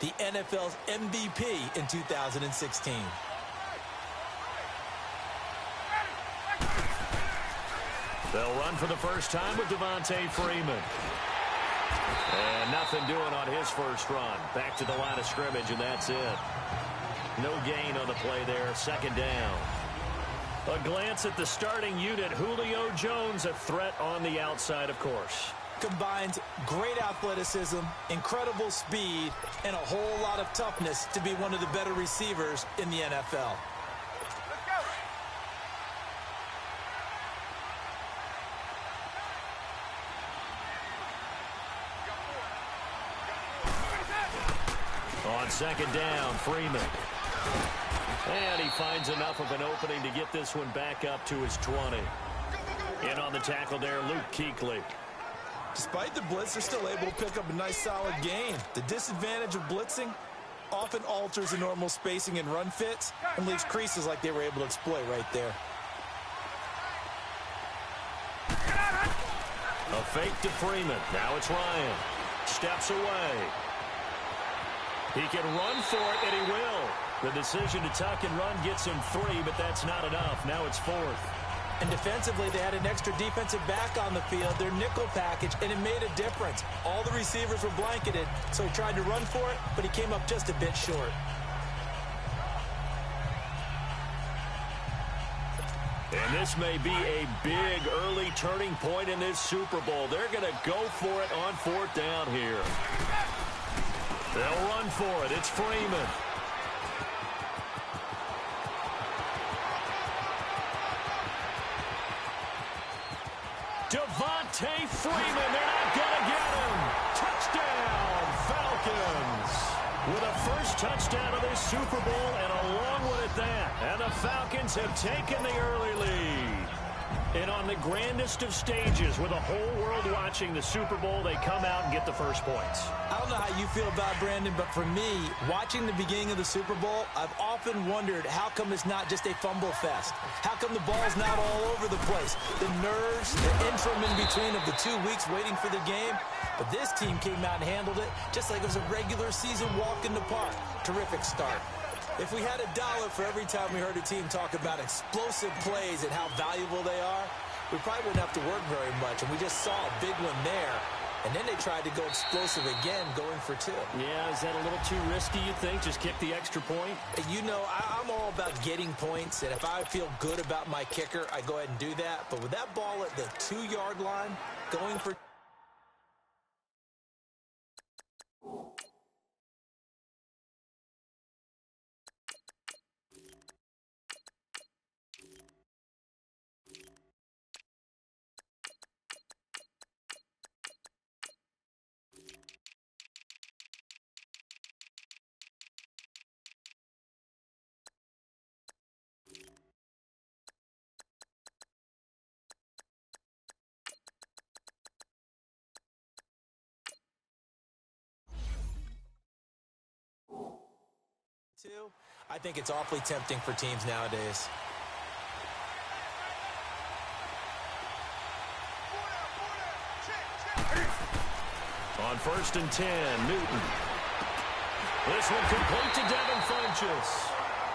the NFL's MVP in 2016. They'll run for the first time with Devontae Freeman. And nothing doing on his first run. Back to the line of scrimmage, and that's it. No gain on the play there. Second down. A glance at the starting unit. Julio Jones, a threat on the outside, of course. Combines great athleticism, incredible speed, and a whole lot of toughness to be one of the better receivers in the NFL. On second down, Freeman. And he finds enough of an opening to get this one back up to his 20. In on the tackle there, Luke Kuechly. Despite the blitz, they're still able to pick up a nice solid gain. The disadvantage of blitzing often alters the normal spacing and run fits and leaves creases like they were able to exploit right there. A fake to Freeman. Now it's Ryan. Steps away. He can run for it, and he will. The decision to tuck and run gets him 3, but that's not enough. Now it's 4th. And defensively, they had an extra defensive back on the field, their nickel package, and it made a difference. All the receivers were blanketed, so he tried to run for it, but he came up just a bit short. And this may be a big early turning point in this Super Bowl. They're going to go for it on 4th down here. They'll run for it. It's Freeman. Devontae Freeman, they're not going to get him. Touchdown, Falcons. With a first touchdown of this Super Bowl and a long one at that. And the Falcons have taken the early lead. And on the grandest of stages, with the whole world watching the Super Bowl, they come out and get the first points. I don't know how you feel about Brandon, but for me, watching the beginning of the Super Bowl, I've often wondered how come it's not just a fumble fest? How come the ball's not all over the place? The nerves, the interim in between of the 2 weeks waiting for the game. But this team came out and handled it just like it was a regular season walk in the park. Terrific start. If we had $1 for every time we heard a team talk about explosive plays and how valuable they are, we probably wouldn't have to work very much. And we just saw a big one there. And then they tried to go explosive again, going for 2. Yeah, is that a little too risky, you think? Just kick the extra point? You know, I'm all about getting points. And if I feel good about my kicker, I go ahead and do that. But with that ball at the 2-yard line, going for 2, I think it's awfully tempting for teams nowadays. On 1st and 10, Newton. This one complete to Devin Funchess.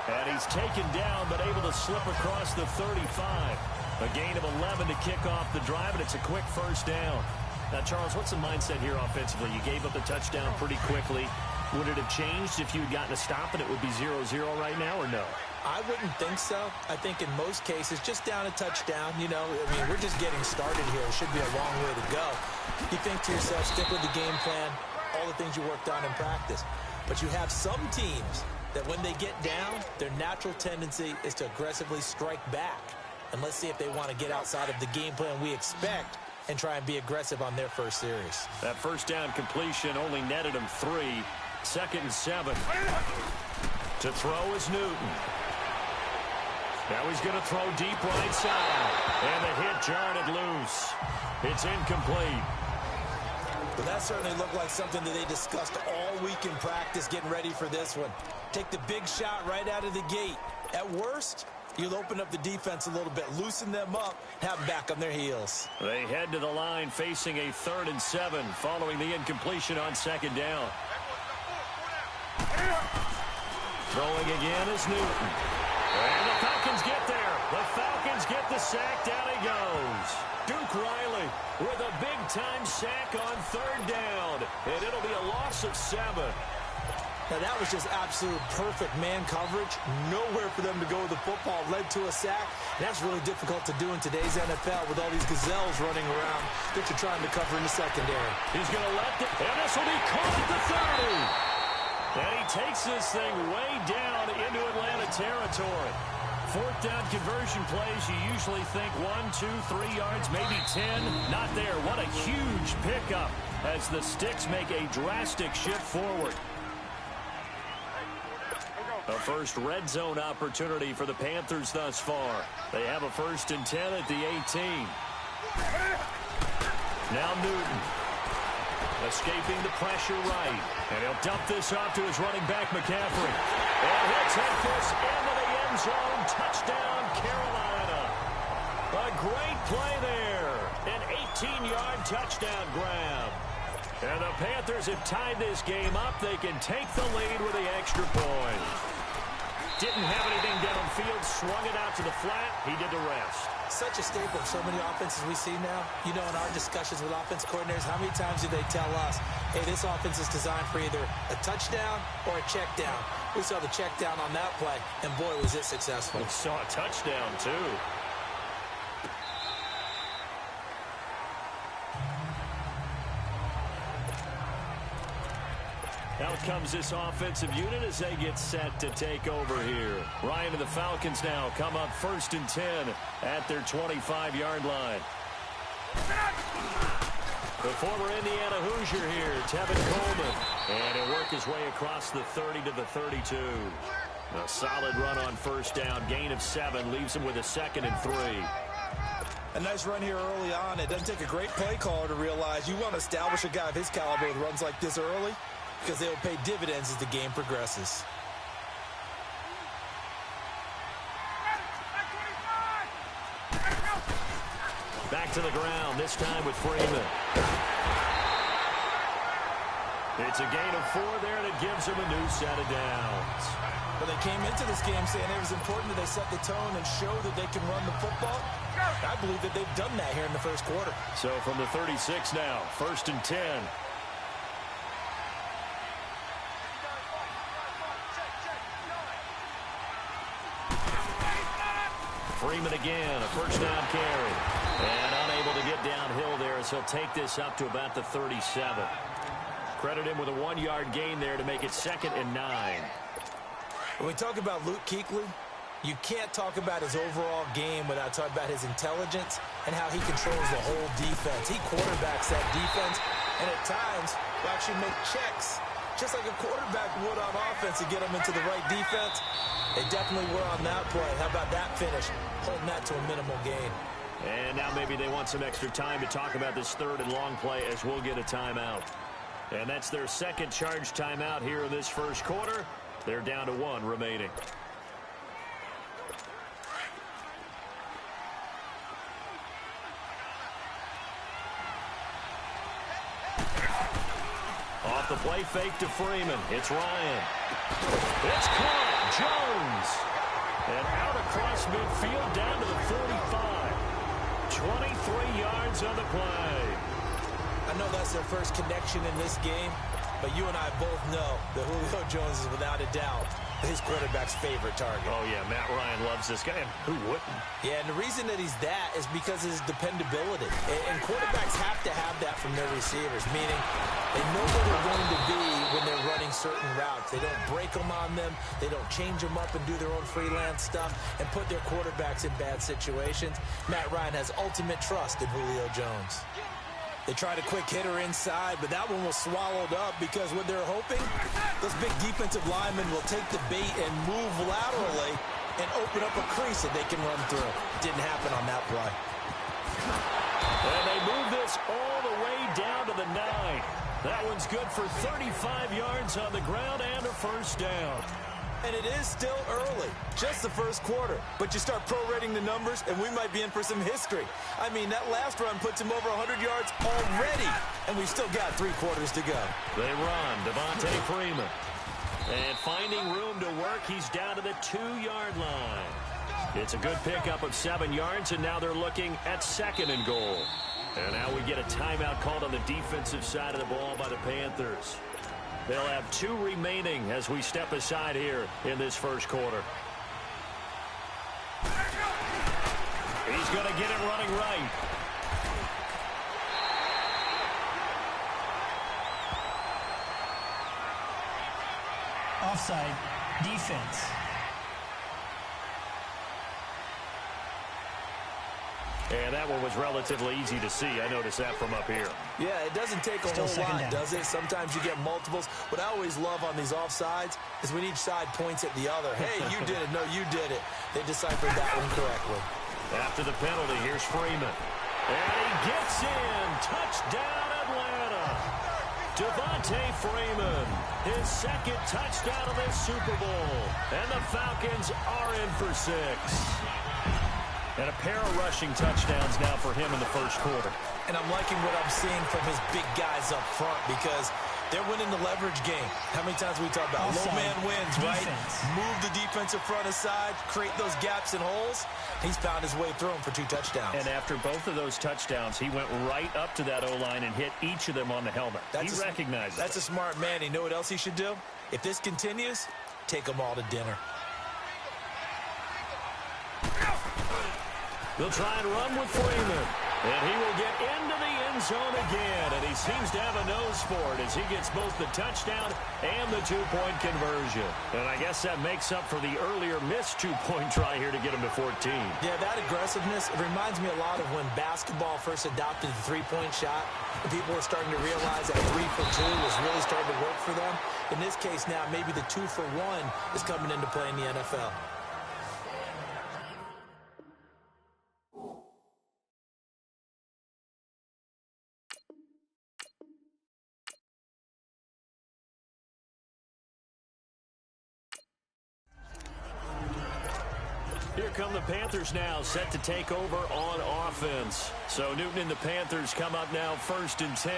And he's taken down, but able to slip across the 35. A gain of 11 to kick off the drive, and it's a quick first down. Now, Charles, what's the mindset here offensively? You gave up the touchdown pretty quickly. Would it have changed if you had gotten a stop and it would be 0-0 right now, or no? I wouldn't think so. I think in most cases, just down a touchdown, you know, I mean, we're just getting started here. It should be a long way to go. You think to yourself, stick with the game plan, all the things you worked on in practice. But you have some teams that when they get down, their natural tendency is to aggressively strike back. And let's see if they want to get outside of the game plan we expect and try and be aggressive on their first series. That first down completion only netted him 3. 2nd and 7. To throw is Newton. Now he's going to throw deep right side. And the hit jarred it loose. It's incomplete. But that certainly looked like something that they discussed all week in practice getting ready for this one. Take the big shot right out of the gate. At worst, you'll open up the defense a little bit, loosen them up, have them back on their heels. They head to the line facing a 3rd and 7 following the incompletion on 2nd down. Throwing again is Newton. And the Falcons get there. The Falcons get the sack. Down he goes. Duke Riley with a big-time sack on third down. And it'll be a loss of 7. Now, that was just absolute perfect man coverage. Nowhere for them to go with the football. Led to a sack. And that's really difficult to do in today's NFL with all these gazelles running around that you're trying to cover in the secondary. He's going to let it. And this will be caught at the 30. And he takes this thing way down into Atlanta territory. Fourth down conversion plays, you usually think 1, 2, 3 yards, maybe 10. Not there. What a huge pickup as the Sticks make a drastic shift forward. A first red zone opportunity for the Panthers thus far. They have a 1st and 10 at the 18. Now Newton. Escaping the pressure right. And he'll dump this off to his running back, McCaffrey. And he'll take this into the end zone. Touchdown, Carolina. A great play there. An 18-yard touchdown grab. And the Panthers have tied this game up. They can take the lead with the extra point. Didn't have anything downfield, swung it out to the flat. He did the rest. Such a staple of so many offenses we see now. You know, in our discussions with offense coordinators, how many times do they tell us, hey, this offense is designed for either a touchdown or a check down. We saw the check down on that play, and boy, was it successful. We saw a touchdown, too. Out comes this offensive unit as they get set to take over here. Ryan and the Falcons now come up 1st and 10 at their 25-yard line. The former Indiana Hoosier here, Tevin Coleman. And he'll work his way across the 30 to the 32. A solid run on 1st down. Gain of 7 leaves him with a 2nd and 3. A nice run here early on. It doesn't take a great play caller to realize you want to establish a guy of his caliber with runs like this early, because they will pay dividends as the game progresses. Back to the ground, this time with Freeman. It's a gain of 4 there, and it gives him a new set of downs. Well, they came into this game saying it was important that they set the tone and show that they can run the football. I believe that they've done that here in the first quarter. So from the 36 now, 1st and 10. Freeman again, a 1st down carry. And unable to get downhill there as he'll take this up to about the 37. Credit him with a 1-yard gain there to make it 2nd and 9. When we talk about Luke Kuechly, you can't talk about his overall game without talking about his intelligence and how he controls the whole defense. He quarterbacks that defense, and at times will actually make checks, just like a quarterback would on offense, to get them into the right defense. They definitely were on that play. How about that finish? Holding that to a minimal gain. And now maybe they want some extra time to talk about this 3rd and long play as we'll get a timeout. And that's their 2nd charge timeout here in this first quarter. They're down to 1 remaining. Off the play fake to Freeman. It's Ryan. It's caught. Jones. And out across midfield down to the 45. 23 yards on the play. I know that's their first connection in this game, but you and I both know that Julio Jones is without a doubt his quarterback's favorite target. Oh, yeah, Matt Ryan loves this guy. And who wouldn't? Yeah, and the reason that he's that is because of his dependability. And quarterbacks have to have that from their receivers, meaning they know where they're going to be when they're running certain routes. They don't break them on them. They don't change them up and do their own freelance stuff and put their quarterbacks in bad situations. Matt Ryan has ultimate trust in Julio Jones. They tried a quick hitter inside, but that one was swallowed up because what they're hoping, those big defensive linemen will take the bait and move laterally and open up a crease that they can run through. Didn't happen on that play. And they move this all the way down to the 9. That one's good for 35 yards on the ground and a 1st down. And it is still early, just the first quarter. But you start prorating the numbers, and we might be in for some history. I mean, that last run puts him over 100 yards already, and we've still got 3 quarters to go. They run. Devontae Freeman. And finding room to work, he's down to the 2-yard line. It's a good pickup of 7 yards, and now they're looking at 2nd and goal. And now we get a timeout called on the defensive side of the ball by the Panthers. They'll have 2 remaining as we step aside here in this first quarter. He's going to get it running right. Offside, defense. And that one was relatively easy to see. I noticed that from up here. Yeah, it doesn't take a whole lot, does it? Sometimes you get multiples. What I always love on these offsides is when each side points at the other. Hey, you did it. No, you did it. They deciphered that one correctly. After the penalty, here's Freeman. And he gets in. Touchdown, Atlanta. Devontae Freeman, his 2nd touchdown of this Super Bowl. And the Falcons are in for 6. And a pair of rushing touchdowns now for him in the first quarter. And I'm liking what I'm seeing from his big guys up front because they're winning the leverage game. How many times we talk about low man wins, right? Move the defensive front aside, create those gaps and holes. He's found his way through them for 2 touchdowns. And after both of those touchdowns, he went right up to that O-line and hit each of them on the helmet. He recognizes That's a smart man. You know what else he should do? If this continues, take them all to dinner. They'll try and run with Freeman. And he will get into the end zone again. And he seems to have a nose for it as he gets both the touchdown and the 2-point conversion. And I guess that makes up for the earlier missed 2-point try here to get him to 14. Yeah, that aggressiveness, it reminds me a lot of when basketball first adopted the 3-point shot. And people were starting to realize that 3 for 2 was really starting to work for them. In this case now, maybe the 2 for 1 is coming into play in the NFL. Here come the Panthers now, set to take over on offense. So Newton and the Panthers come up now 1st and 10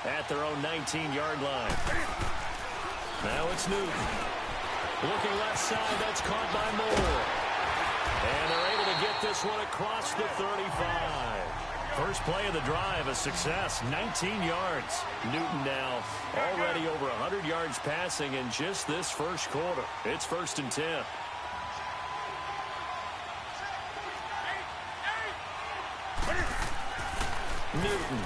at their own 19-yard line. Now it's Newton. Looking left side, that's caught by Moore. And they're able to get this one across the 35. First play of the drive, a success, 19 yards. Newton now already over 100 yards passing in just this first quarter. It's 1st and 10. Newton.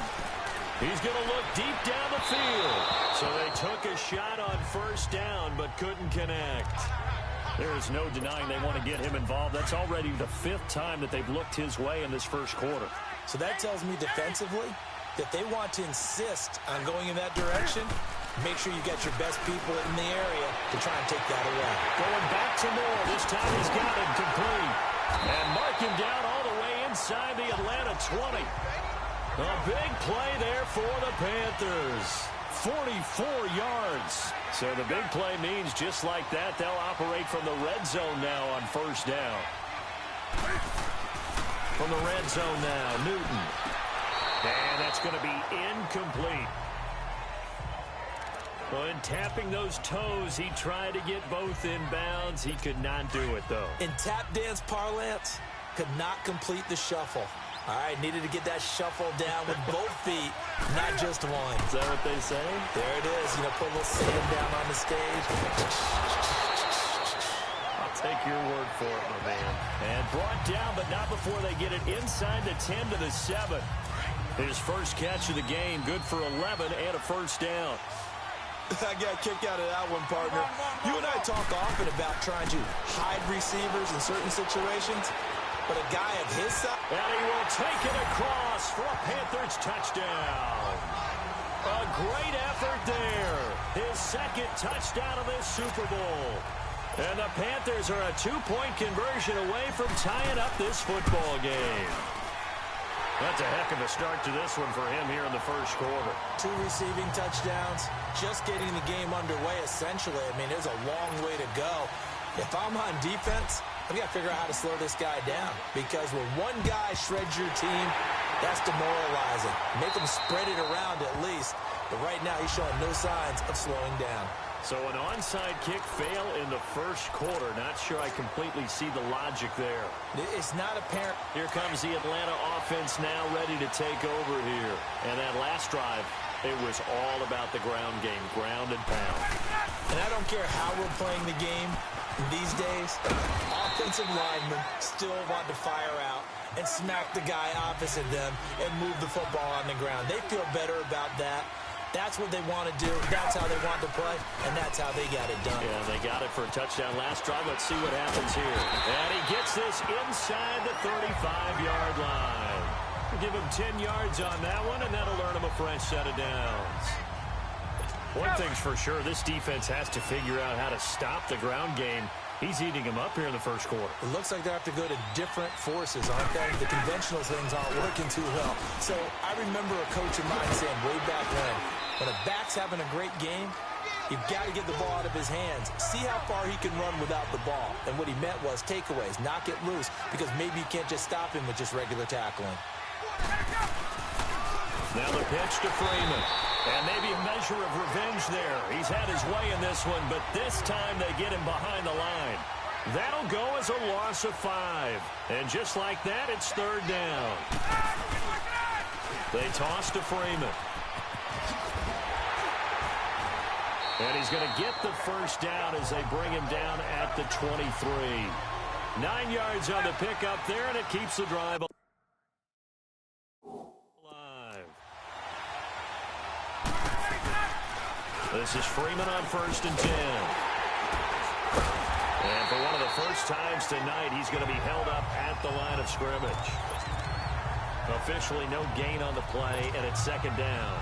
He's going to look deep down the field. So they took a shot on 1st down, but couldn't connect. There is no denying they want to get him involved. That's already the 5th time that they've looked his way in this first quarter. So that tells me defensively that they want to insist on going in that direction. Make sure you get your best people in the area to try and take that away. Going back to Moore. This time he's got him complete. And mark him down all the way inside the Atlanta 20. A big play there for the Panthers. 44 yards. So the big play means just like that, they'll operate from the red zone now on 1st down. From the red zone now, Newton. And that's going to be incomplete. Well, in tapping those toes, he tried to get both in bounds. He could not do it, though. In tap dance parlance, could not complete the shuffle. All right, needed to get that shuffle down with both feet, not just one. Is that what they say? There it is. You know, put a little sand down on the stage. I'll take your word for it, my man. And brought down, but not before they get it inside the 10 to the 7. His first catch of the game, good for 11 and a 1st down. I got a kick out of that one, partner. You and I talk often about trying to hide receivers in certain situations. But a guy of his size. And he will take it across for a Panthers touchdown. A great effort there. His 2nd touchdown of this Super Bowl. And the Panthers are a 2-point conversion away from tying up this football game. That's a heck of a start to this one for him here in the first quarter. 2 receiving touchdowns. Just getting the game underway, essentially. I mean, there's a long way to go. If I'm on defense, I've got to figure out how to slow this guy down. Because when one guy shreds your team, that's demoralizing. Make him spread it around at least. But right now, he's showing no signs of slowing down. So an onside kick fail in the first quarter. Not sure I completely see the logic there. It's not apparent. Here comes the Atlanta offense now ready to take over here. And that last drive, it was all about the ground game, ground and pound. And I don't care how we're playing the game these days, offensive linemen still want to fire out and smack the guy opposite them and move the football on the ground. They feel better about that. That's what they want to do. That's how they want to play, and that's how they got it done. Yeah, they got it for a touchdown last drive. Let's see what happens here. And he gets this inside the 35-yard line. Give him 10 yards on that one, and that'll earn him a fresh set of downs. One thing's for sure, this defense has to figure out how to stop the ground game. He's eating him up here in the first quarter. It looks like they have to go to different forces, aren't they? The conventional things aren't working too well. So I remember a coach of mine saying way back when a back's having a great game, you've got to get the ball out of his hands. See how far he can run without the ball. And what he meant was takeaways, knock it loose, because maybe you can't just stop him with just regular tackling. Now the pitch to Freeman. And maybe a measure of revenge there. He's had his way in this one, but this time they get him behind the line. That'll go as a loss of 5. And just like that, it's third down. They toss to Freeman. And he's going to get the first down as they bring him down at the 23. 9 yards on the pickup there, and it keeps the drive alive. This is Freeman on 1st and 10. And for one of the first times tonight, he's going to be held up at the line of scrimmage. Officially no gain on the play, and it's second down.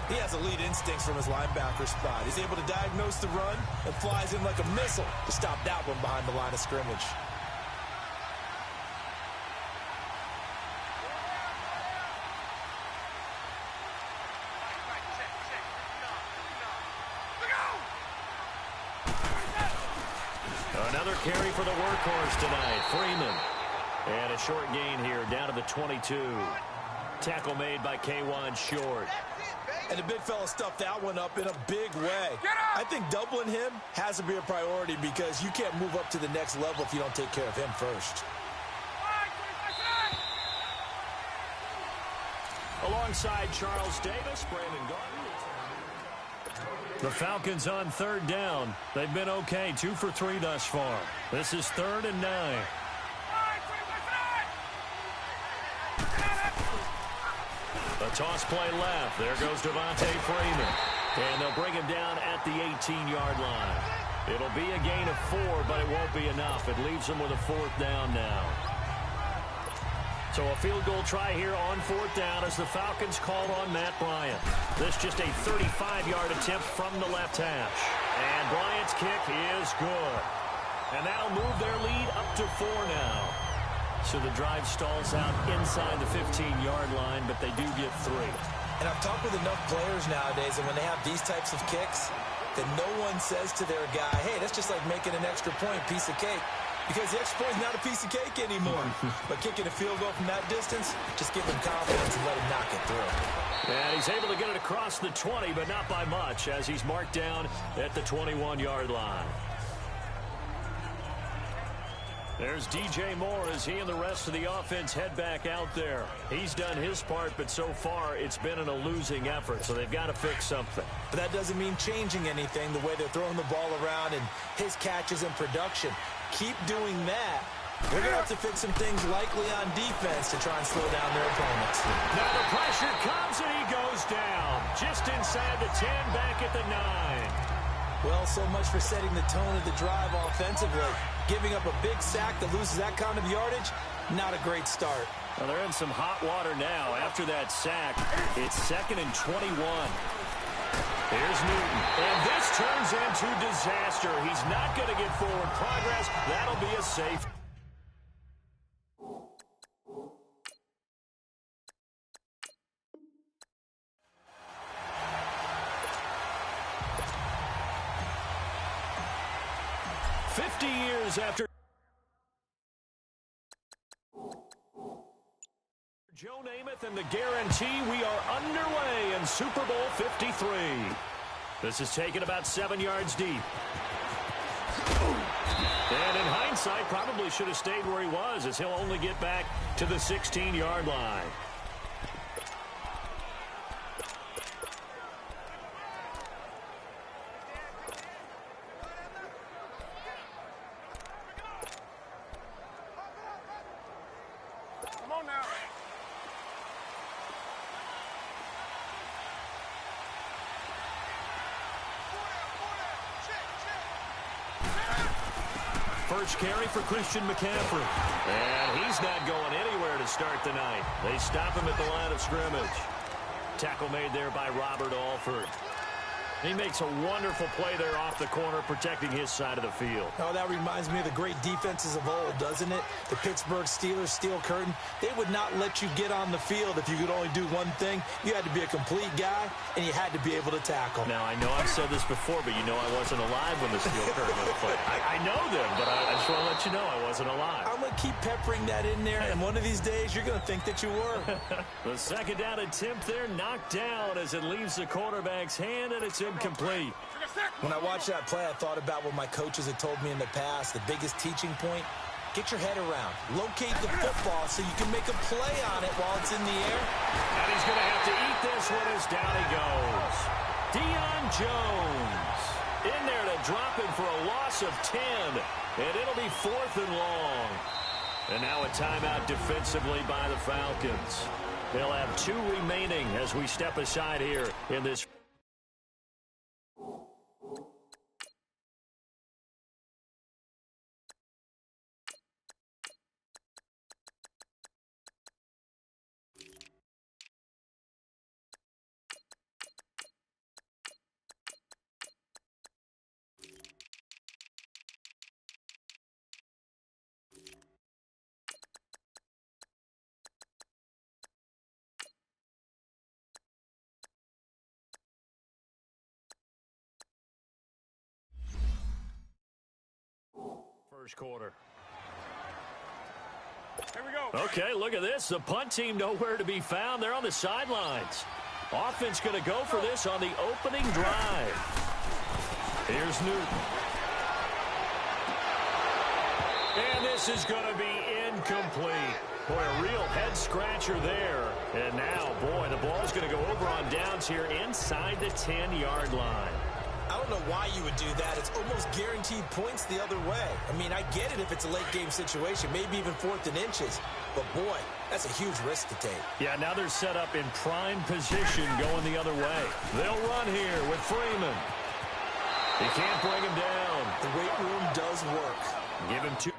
He has elite instincts from his linebacker spot. He's able to diagnose the run and flies in like a missile to stop that one behind the line of scrimmage. Another carry for the workhorse tonight, Freeman. And a short gain here, down to the 22. Tackle made by K'Wan Short. And the big fella stuffed that one up in a big way. I think doubling him has to be a priority because you can't move up to the next level if you don't take care of him first. Alongside Charles Davis, Brandon Gardner. The Falcons on third down. They've been okay, 2 for 3 thus far. This is 3rd and 9. A toss play left. There goes Devontae Freeman. And they'll bring him down at the 18-yard line. It'll be a gain of 4, but it won't be enough. It leaves them with a 4th down now. So a field goal try here on 4th down as the Falcons called on Matt Bryant. This just a 35-yard attempt from the left hash. And Bryant's kick is good. And that'll move their lead up to 4 now. So the drive stalls out inside the 15-yard line, but they do get 3. And I've talked with enough players nowadays, and when they have these types of kicks, that no one says to their guy, hey, that's just like making an extra point, piece of cake. Because the extra point is not a piece of cake anymore. But kicking a field goal from that distance, just give him confidence and let him knock it through. And he's able to get it across the 20, but not by much, as he's marked down at the 21-yard line. There's DJ Moore as he and the rest of the offense head back out there. He's done his part, but so far it's been in a losing effort, so they've got to fix something. But that doesn't mean changing anything, the way they're throwing the ball around and his catches and production. Keep doing that. They're going to have to fix some things likely on defense to try and slow down their opponents. Now the pressure comes and he goes down. Just inside the 10, back at the 9. Well, so much for setting the tone of the drive offensively. Giving up a big sack that loses that kind of yardage, not a great start. Well, they're in some hot water now. After that sack, it's 2nd and 21. Here's Newton. And this turns into disaster. He's not going to get forward progress. That'll be a safe. After Joe Namath and the guarantee, we are underway in Super Bowl 53. This is taken about 7 yards deep. And in hindsight, probably should have stayed where he was, as he'll only get back to the 16-yard line. Come on now. First carry for Christian McCaffrey. And he's not going anywhere to start the night. They stop him at the line of scrimmage. Tackle made there by Robert Alford. He makes a wonderful play there off the corner, protecting his side of the field. Oh, that reminds me of the great defenses of old, doesn't it? The Pittsburgh Steelers, Steel Curtain, they would not let you get on the field if you could only do one thing. You had to be a complete guy, and you had to be able to tackle. Now, I know I've said this before, but you know I wasn't alive when the Steel Curtain was played. I know them, but I just want to let you know I wasn't alive. I'm going to keep peppering that in there, and one of these days you're going to think that you were. The second down attempt there knocked down as it leaves the quarterback's hand, and it's incomplete. When I watched that play, I thought about what my coaches had told me in the past. The biggest teaching point, get your head around. Locate the football so you can make a play on it while it's in the air. And he's going to have to eat this one as down he goes. Deion Jones in there to drop him for a loss of 10. And it'll be 4th and long. And now a timeout defensively by the Falcons. They'll have 2 remaining as we step aside here in this. First quarter. Here we go. Okay, look at this. The punt team nowhere to be found. They're on the sidelines. Offense going to go for this on the opening drive. Here's Newton. And this is going to be incomplete. Boy, a real head-scratcher there. And now, boy, the ball's going to go over on downs here inside the 10-yard line. I don't know why you would do that. It's almost guaranteed points the other way. I mean, I get it if it's a late-game situation, maybe even 4th and inches. But, boy, that's a huge risk to take. Yeah, now they're set up in prime position going the other way. They'll run here with Freeman. He can't bring him down. The weight room does work. Give him 2.